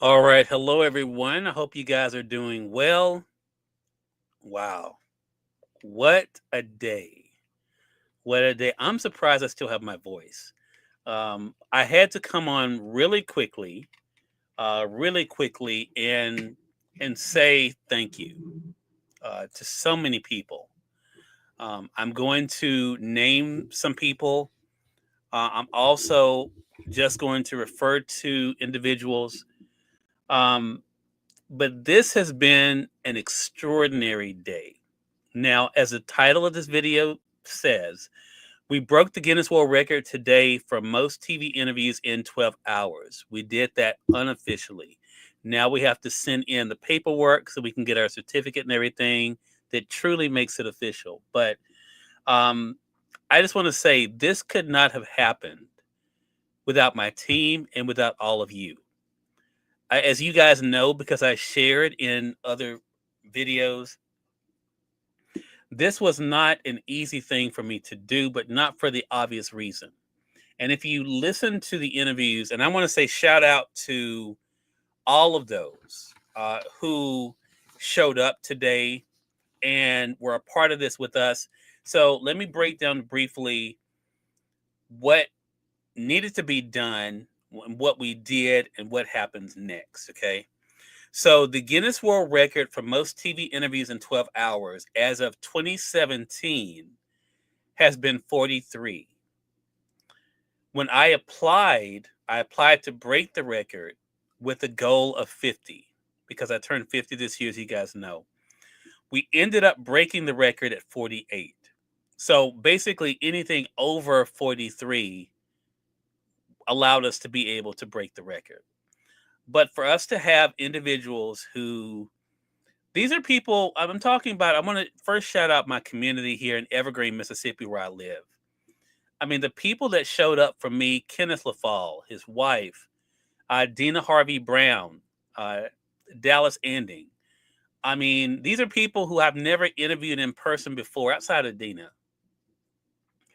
All right. Hello, everyone. I hope you guys are doing well. Wow. What a day. What a day. I'm surprised I still have my voice. I had to come on really quickly, and say thank you to so many people. I'm going to name some people. I'm also just going to refer to individuals. Um, but this has been an extraordinary day. Now, as the title of this video says, we broke the Guinness World Record today for most TV interviews in 12 hours. We did that unofficially. Now we have to send in the paperwork so we can get our certificate and everything that truly makes it official. But um, I just want to say this could not have happened without my team and without all of you. As you guys know, because I shared in other videos, this was not an easy thing for me to do, but not for the obvious reason. And if you listen to the interviews, and I want to say shout out to all of those who showed up today and were a part of this with us. So let me break down briefly what needed to be done, what we did, and what happens next. Okay. So the Guinness World Record for most TV interviews in 12 hours as of 2017 has been 43. When I applied to break the record with a goal of 50 because I turned 50 this year, as you guys know. We ended up breaking the record at 48. So basically, anything over 43 allowed us to be able to break the record. But for us to have individuals who, these are people I'm talking about. I want to first shout out my community here in Evergreen, Mississippi, where I live. I mean, the people that showed up for me: Kenneth LaFall, his wife, Dina Harvey Brown, uh, Dallas Ending. I mean, these are people who I've never interviewed in person before outside of Dina,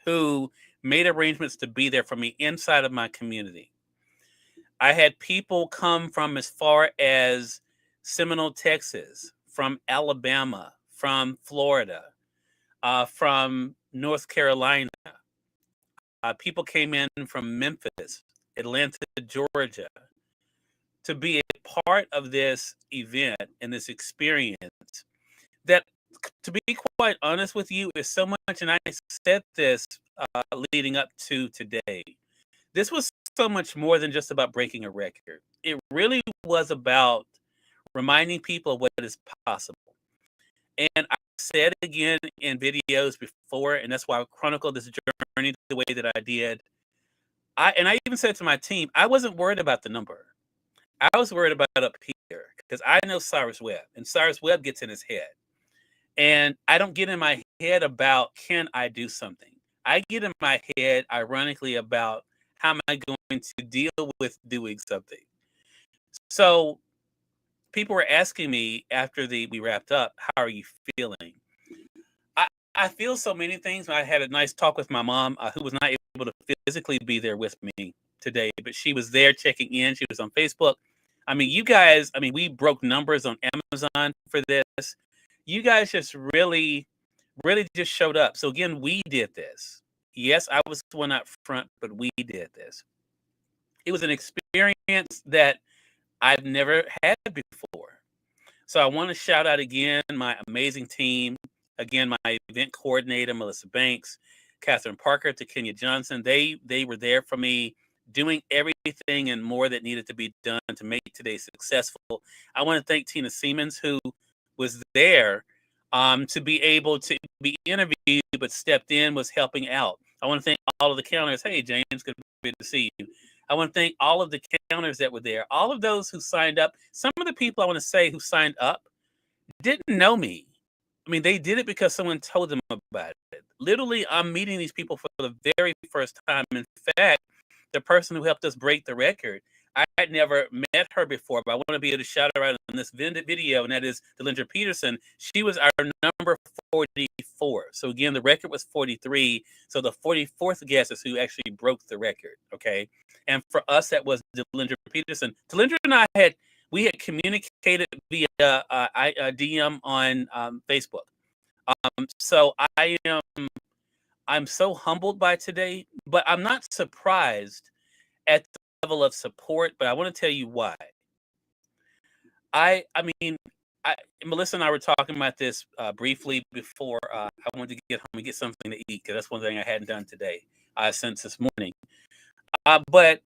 who made arrangements to be there for me inside of my community. I had people come from as far as Seminole, Texas, from Alabama, from Florida, from North Carolina. People came in from Memphis, Atlanta, Georgia, to be a part of this event and this experience that, to be quite honest with you, is so much, and I said this leading up to today, this was so much more than just about breaking a record. It really was about reminding people of what is possible. And I said again in videos before, and that's why I chronicled this journey the way that I did. I even said to my team, I wasn't worried about the number. I was worried about up here because I know Cyrus Webb, and Cyrus Webb gets in his head. And I don't get in my head about, can I do something? I get in my head, ironically, about how am I going to deal with doing something. So people were asking me after we wrapped up, how are you feeling? I feel so many things. I had a nice talk with my mom, who was not able to physically be there with me today, but she was there checking in. She was on Facebook. I mean, you guys, I mean, we broke numbers on Amazon for this. You guys just really just showed up. So again, we did this. Yes, I was the one out front, but we did this. It was an experience that I've never had before. So I want to shout out again my amazing team. Again, my event coordinator, Melissa Banks, Katherine Parker, TeKenya Johnson. They were there for me, doing everything and more that needed to be done to make today successful. I want to thank Tina Siemens, who was there to be able to be interviewed, but stepped in, was helping out. I want to thank all of the counters. Hey, James, good to see you. I want to thank all of the counters that were there, all of those who signed up. Some of the people I want to say who signed up didn't know me. I mean, they did it because someone told them about it. Literally, I'm meeting these people for the very first time. In fact, the person who helped us break the record, I had never met her before, but I want to be able to shout her out in this video, and that is Delindra Peterson. She was our number 44. So again, the record was 43. So the 44th guest is who actually broke the record. Okay. And for us, that was Delindra Peterson. Delindra and I We had communicated via DM on Facebook. So I'm so humbled by today, but I'm not surprised at the level of support. But I want to tell you why. I mean, Melissa and I were talking about this briefly before I wanted to get home and get something to eat because that's one thing I hadn't done today since this morning. But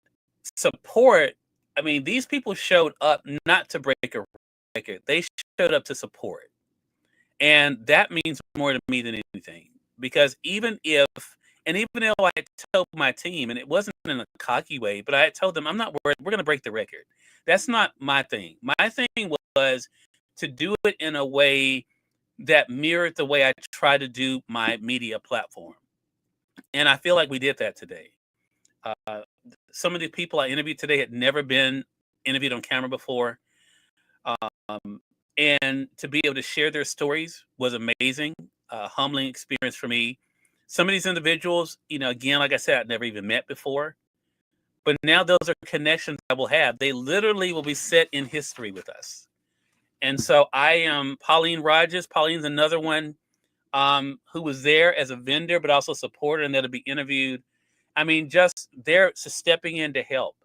support, I mean, these people showed up not to break a record; they showed up to support, and that means more to me than anything. Because even though I told my team, and it wasn't in a cocky way, but I told them, I'm not worried. We're going to break the record. That's not my thing. My thing was to do it in a way that mirrored the way I try to do my media platform. And I feel like we did that today. Some of the people I interviewed today had never been interviewed on camera before. And to be able to share their stories was amazing, humbling experience for me. Some of these individuals, again, like I said, I'd never even met before. But now those are connections I will have. They literally will be set in history with us. And so I am Pauline Rogers. Pauline's another one who was there as a vendor, but also supporter, and that'll be interviewed. I mean, just they're stepping in to help.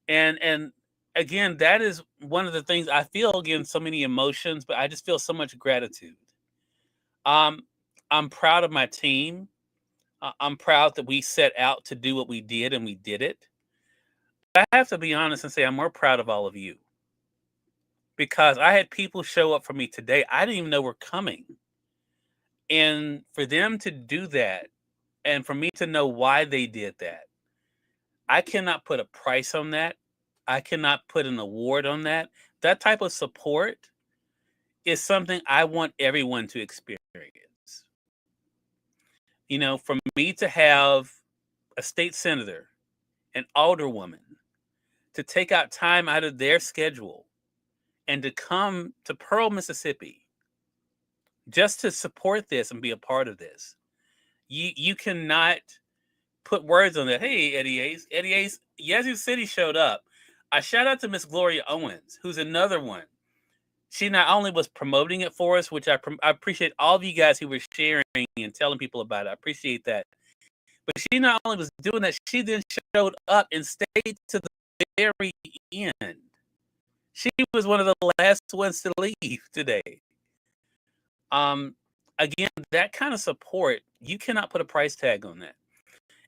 And again, that is one of the things I feel, again, so many emotions, but I just feel so much gratitude. I'm proud of my team. I'm proud that we set out to do what we did and we did it. But I have to be honest and say I'm more proud of all of you because I had people show up for me today I didn't even know were coming. And for them to do that and for me to know why they did that, I cannot put a price on that. I cannot put an award on that. That type of support is something I want everyone to experience. For me to have a state senator, an alderwoman, to take out time out of their schedule and to come to Pearl, Mississippi, just to support this and be a part of this. You cannot put words on that. Hey, Eddie Ace. Eddie Ace, Yazoo City showed up. I shout out to Miss Gloria Owens, who's another one. She not only was promoting it for us, which I appreciate all of you guys who were sharing and telling people about it. I appreciate that. But she not only was doing that, she then showed up and stayed to the very end. She was one of the last ones to leave today. Again, that kind of support, you cannot put a price tag on that.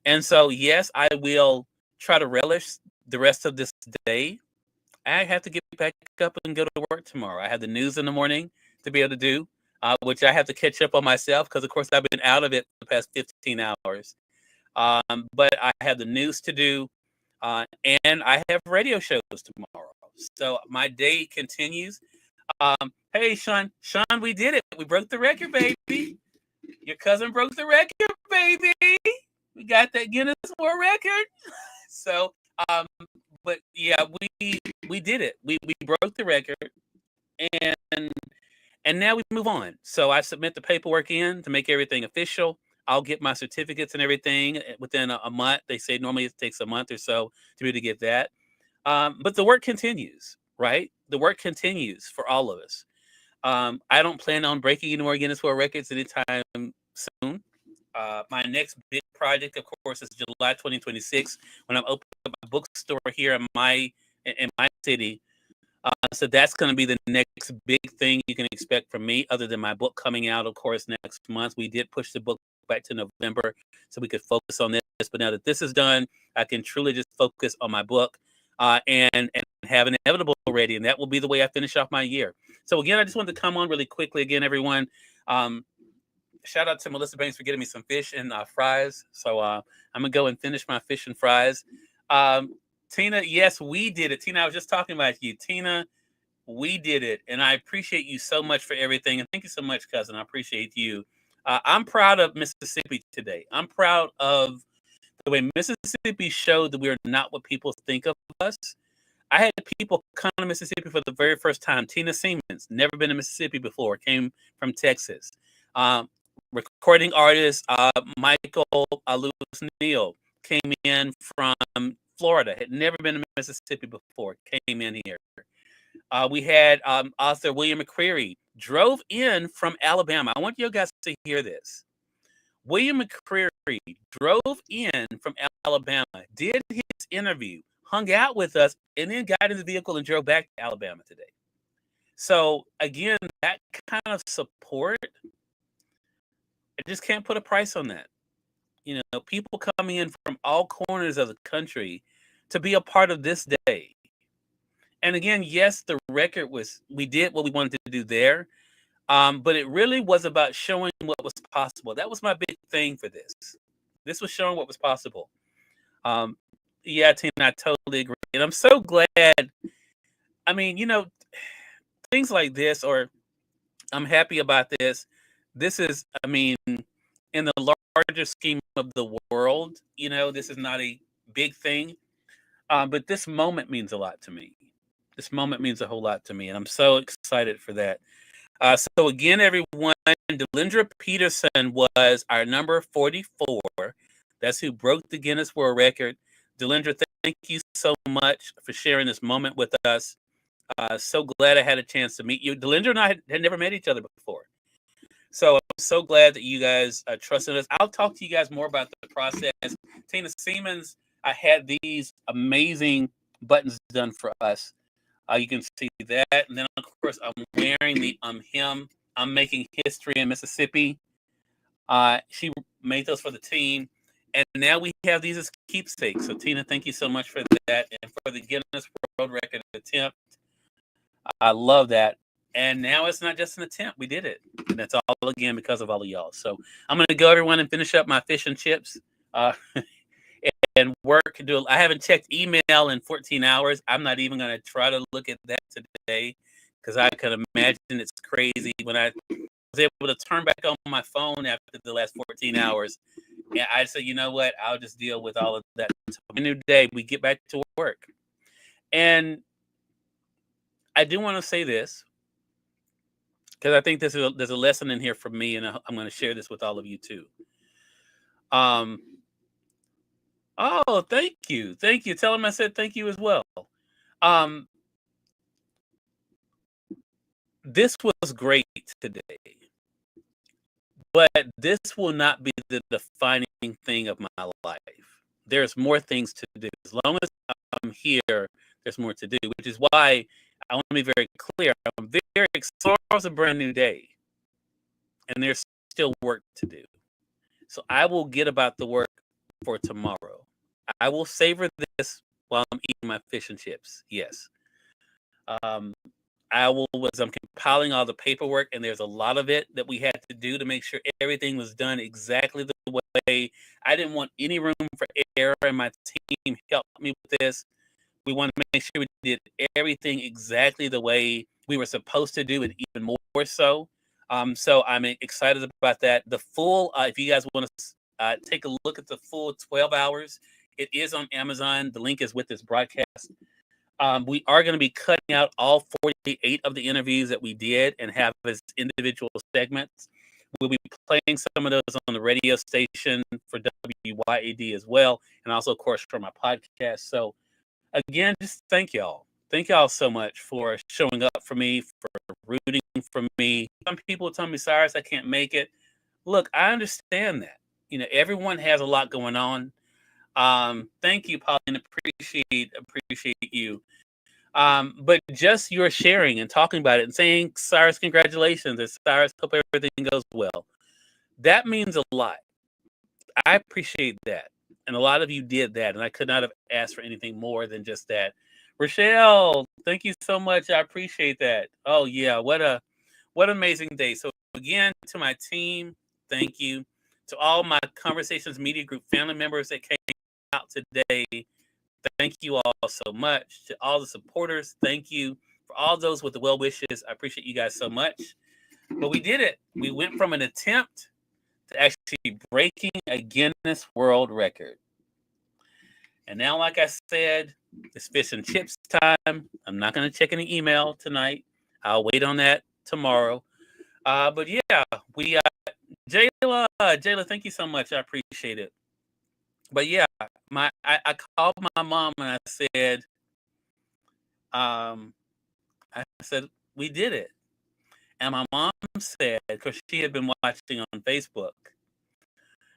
And so, yes, I will try to relish the rest of this day. I have to get back up and go to work tomorrow. I have the news in the morning to be able to do, which I have to catch up on myself because, of course, I've been out of it the past 15 hours. But I have the news to do, and I have radio shows tomorrow. So my day continues. Hey, Sean, we did it. We broke the record, baby. Your cousin broke the record, baby. We got that Guinness World Record. So, but yeah, we did it. We broke the record, and now we move on. So I submit the paperwork in to make everything official. I'll get my certificates and everything within a month. They say normally it takes a month or so to be able to get that. But the work continues, right? The work continues for all of us. I don't plan on breaking any more Guinness World Records anytime soon. My next big project, of course, is July 2026 when I'm opening up a bookstore here in my city. So that's going to be the next big thing you can expect from me, other than my book coming out, of course, next month. We did push the book back to November so we could focus on this. But now that this is done, I can truly just focus on my book and have Inevitable ready. And that will be the way I finish off my year. So again, I just wanted to come on really quickly again, everyone. Shout out to Melissa Banks for getting me some fish and fries. So I'm going to go and finish my fish and fries. Tina, yes, we did it. Tina, I was just talking about you. Tina, we did it. And I appreciate you so much for everything. And thank you so much, cousin. I appreciate you. I'm proud of Mississippi today. I'm proud of the way Mississippi showed that we're not what people think of us. I had people come to Mississippi for the very first time. Tina Siemens, never been to Mississippi before, came from Texas. Recording artist Michael Lewis Neal came in from Florida, had never been to Mississippi before, came in here. We had author William McCreary drove in from Alabama. I want you guys to hear this. William McCreary drove in from Alabama, did his interview, hung out with us, and then got in the vehicle and drove back to Alabama today. So again, that kind of support, I just can't put a price on that. You know, people coming in from all corners of the country to be a part of this day. And again, yes, the record we did what we wanted to do there. But it really was about showing what was possible. That was my big thing for this. This was showing what was possible. Yeah, Tina, I totally agree. And I'm so glad. I mean, you know, things like this, or I'm happy about this. This is, I mean, in the larger scheme of the world, you know, this is not a big thing. But this moment means a lot to me. This moment means a whole lot to me. And I'm so excited for that. So again, everyone, Delindra Peterson was our number 44. That's who broke the Guinness World Record. Delindra, thank you so much for sharing this moment with us. So glad I had a chance to meet you. Delindra and I had never met each other before. So I'm so glad that you guys trusted us. I'll talk to you guys more about the process. Tina Siemens, I had these amazing buttons done for us. You can see that. And then, of course, I'm wearing the him. I'm making history in Mississippi. She made those for the team. And now we have these as keepsakes. So, Tina, thank you so much for that. And for the Guinness World Record attempt. I love that. And now it's not just an attempt. We did it. And that's all, again, because of all of y'all. So I'm going to go, everyone, and finish up my fish and chips. And work. I haven't checked email in 14 hours. I'm not even going to try to look at that today because I can imagine it's crazy. When I was able to turn back on my phone after the last 14 hours, and I said, you know what? I'll just deal with all of that. A new day, we get back to work. And I do want to say this because I think there's a lesson in here for me, and I'm going to share this with all of you too. Oh, thank you. Thank you. Tell him I said thank you as well. This was great today, but this will not be the defining thing of my life. There's more things to do. As long as I'm here, there's more to do, which is why I want to be very clear. I'm very excited. Tomorrow's a brand new day, and there's still work to do. So I will get about the work for tomorrow. I will savor this while I'm eating my fish and chips. Yes. As I'm compiling all the paperwork, and there's a lot of it that we had to do to make sure everything was done exactly the way. I didn't want any room for error, and my team helped me with this. We wanted to make sure we did everything exactly the way we were supposed to do it, even more so. So I'm excited about that. The full, if you guys want to take a look at the full 12 hours, it is on Amazon. The link is with this broadcast. We are going to be cutting out all 48 of the interviews that we did and have as individual segments. We'll be playing some of those on the radio station for WYAD as well, and also, of course, for my podcast. So, again, just thank y'all. Thank y'all so much for showing up for me, for rooting for me. Some people tell me, Cyrus, I can't make it. Look, I understand that. You know, everyone has a lot going on. Thank you, Pauline. Appreciate you. But just your sharing and talking about it and saying, Cyrus, congratulations, or Cyrus, hope everything goes well. That means a lot. I appreciate that. And a lot of you did that. And I could not have asked for anything more than just that. Rochelle, thank you so much. I appreciate that. Oh yeah, what an amazing day. So again, to my team, thank you. To all my Conversations Media Group family members that came out today, thank you all so much. To all the supporters, thank you. For all those with the well wishes, I appreciate you guys so much. But we did it. We went from an attempt to actually breaking a Guinness World Record. And now, like I said, it's fish and chips time. I'm not going to check any email tonight. I'll wait on that tomorrow. But yeah, we Jayla, thank you so much. I appreciate it. But yeah, I called my mom and I said, I I said, we did it. And my mom said, because she had been watching on Facebook,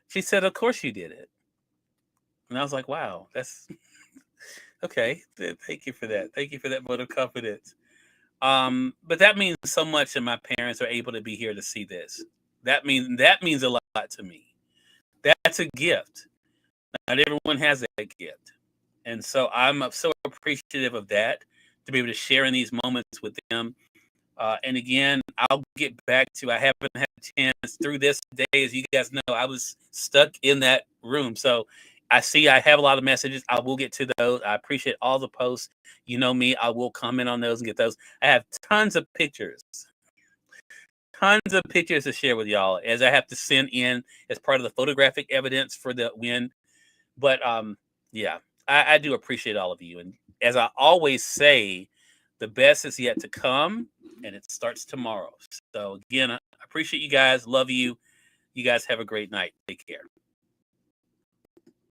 she said, of course you did it. And I was like, wow, that's okay. Thank you for that. Thank you for that vote of confidence. But that means so much that my parents are able to be here to see this. That means a lot to me. That's a gift. Not everyone has that gift. And so I'm so appreciative of that, to be able to share in these moments with them. And again, I'll get back to, I haven't had a chance through this day. As you guys know, I was stuck in that room. So I see I have a lot of messages. I will get to those. I appreciate all the posts. You know me, I will comment on those and get those. I have tons of pictures to share with y'all, as I have to send in as part of the photographic evidence for the win. But yeah, I do appreciate all of you. And as I always say, the best is yet to come, and it starts tomorrow. So again, I appreciate you guys. Love you. You guys have a great night. Take care.